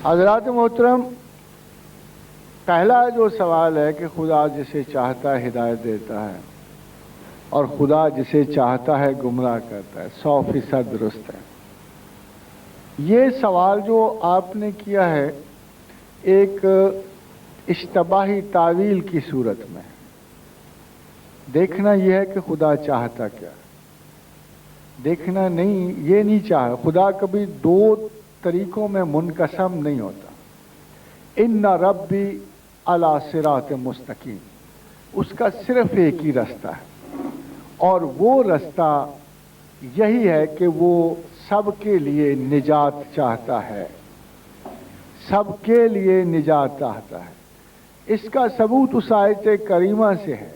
حضرات محترم، پہلا جو سوال ہے کہ خدا جسے چاہتا ہے ہدایت دیتا ہے اور خدا جسے چاہتا ہے گمراہ کرتا ہے، 100% درست ہے۔ یہ سوال جو آپ نے کیا ہے ایک اشتباہی تعویل کی صورت میں ہے۔ دیکھنا یہ ہے کہ خدا چاہتا کیا، دیکھنا نہیں، یہ نہیں چاہتا۔ خدا کبھی دو طریقوں میں منقسم نہیں ہوتا۔ ان ربی علی صراط مستقیم، اس کا صرف ایک ہی رستہ ہے، اور وہ رستہ یہی ہے کہ وہ سب کے لیے نجات چاہتا ہے، سب کے لیے نجات چاہتا ہے۔ اس کا ثبوت اس آیت کریمہ سے ہے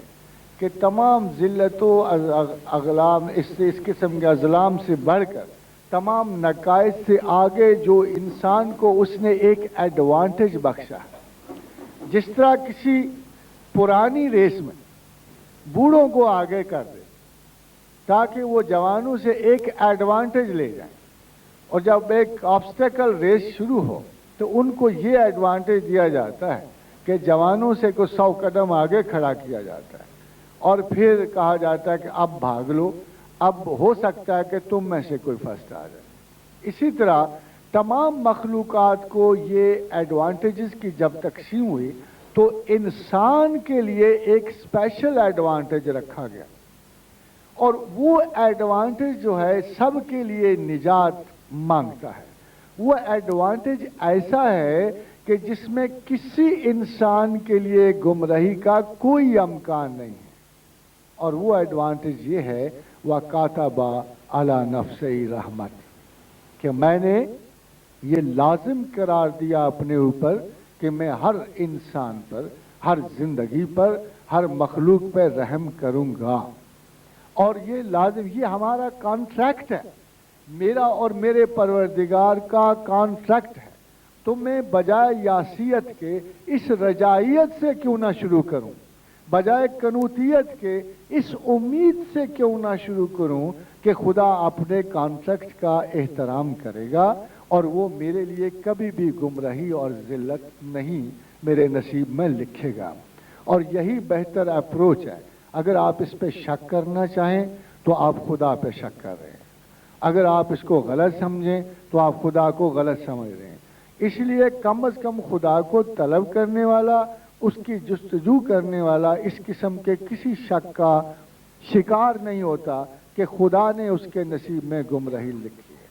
کہ تمام ذلت و اغلام، اس قسم کے اظلام سے بڑھ کر تمام نقائص سے آگے جو انسان کو اس نے ایک ایڈوانٹیج بخشا ہے۔ جس طرح کسی پرانی ریس میں بوڑھوں کو آگے کر دے تاکہ وہ جوانوں سے ایک ایڈوانٹیج لے جائیں، اور جب ایک آبسٹیکل ریس شروع ہو تو ان کو یہ ایڈوانٹیج دیا جاتا ہے کہ جوانوں سے کو 100 قدم آگے کھڑا کیا جاتا ہے، اور پھر کہا جاتا ہے کہ اب بھاگ لو، اب ہو سکتا ہے کہ تم میں سے کوئی فرسٹ آ جائے۔ اسی طرح تمام مخلوقات کو یہ ایڈوانٹیجز کی جب تقسیم ہوئی تو انسان کے لیے ایک اسپیشل ایڈوانٹیج رکھا گیا، اور وہ ایڈوانٹیج جو ہے سب کے لیے نجات مانگتا ہے۔ وہ ایڈوانٹیج ایسا ہے کہ جس میں کسی انسان کے لیے گمراہی کا کوئی امکان نہیں ہے، اور وہ ایڈوانٹیج یہ ہے وَكَتَبَ عَلَى نَفْسِهِ رَحْمَةً، کہ میں نے یہ لازم قرار دیا اپنے اوپر کہ میں ہر انسان پر، ہر زندگی پر، ہر مخلوق پر رحم کروں گا۔ اور یہ لازم، یہ ہمارا کانٹریکٹ ہے، میرا اور میرے پروردگار کا کانٹریکٹ ہے۔ تو میں بجائے یاسیت کے اس رجائیت سے کیوں نہ شروع کروں، بجائے قنوتیت کے اس امید سے کیوں نہ شروع کروں کہ خدا اپنے کانٹریکٹ کا احترام کرے گا اور وہ میرے لیے کبھی بھی گمراہی اور ذلت نہیں میرے نصیب میں لکھے گا۔ اور یہی بہتر اپروچ ہے۔ اگر آپ اس پہ شک کرنا چاہیں تو آپ خدا پہ شک کر رہے ہیں، اگر آپ اس کو غلط سمجھیں تو آپ خدا کو غلط سمجھ رہے ہیں۔ اس لیے کم از کم خدا کو طلب کرنے والا، اس کی جستجو کرنے والا اس قسم کے کسی شک کا شکار نہیں ہوتا کہ خدا نے اس کے نصیب میں گمراہی لکھی ہے۔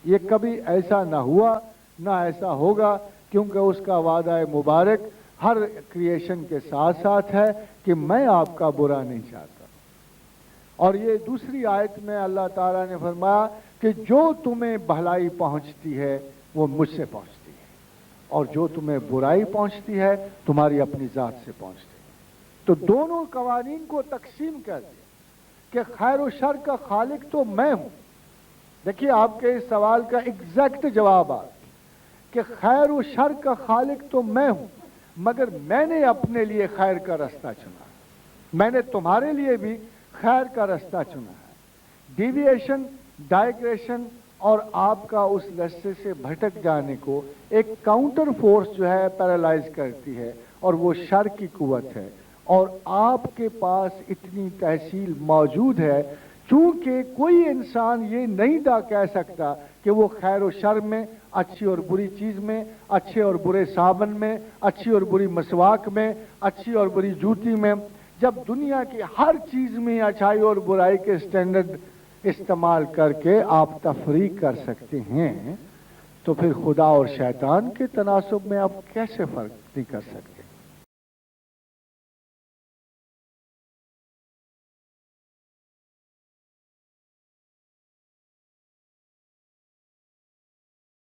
یہ کبھی ایسا نہ ہوا، نہ ایسا ہوگا، کیونکہ اس کا وعدہ مبارک ہر کریشن کے ساتھ ساتھ ہے کہ میں آپ کا برا نہیں چاہتا۔ اور یہ دوسری آیت میں اللہ تعالیٰ نے فرمایا کہ جو تمہیں بھلائی پہنچتی ہے وہ مجھ سے پہنچتی ہے، اور جو تمہیں برائی پہنچتی ہے تمہاری اپنی ذات سے پہنچتی ہے۔ تو دونوں قوانین کو تقسیم کر دیا کہ خیر و شر کا خالق تو میں ہوں۔ دیکھیے آپ کے اس سوال کا ایگزیکٹ جواب آ کہ خیر و شر کا خالق تو میں ہوں، مگر میں نے اپنے لیے خیر کا رستہ چنا، میں نے تمہارے لیے بھی خیر کا رستہ چنا ہے۔ ڈیویشن، ڈائگریشن اور آپ کا اس رستے سے بھٹک جانے کو ایک کاؤنٹر فورس جو ہے پیرالائز کرتی ہے، اور وہ شر کی قوت ہے۔ اور آپ کے پاس اتنی تحصیل موجود ہے، چونکہ کوئی انسان یہ نہیں کہہ سکتا کہ وہ خیر و شر میں، اچھی اور بری چیز میں، اچھے اور برے صابن میں، اچھی اور بری مسواک میں، اچھی اور بری جوتی میں، جب دنیا کی ہر چیز میں اچھائی اور برائی کے سٹینڈرڈ استعمال کر کے آپ تفریق کر سکتے ہیں، تو پھر خدا اور شیطان کے تناسب میں آپ کیسے فرق نہیں کر سکتے؟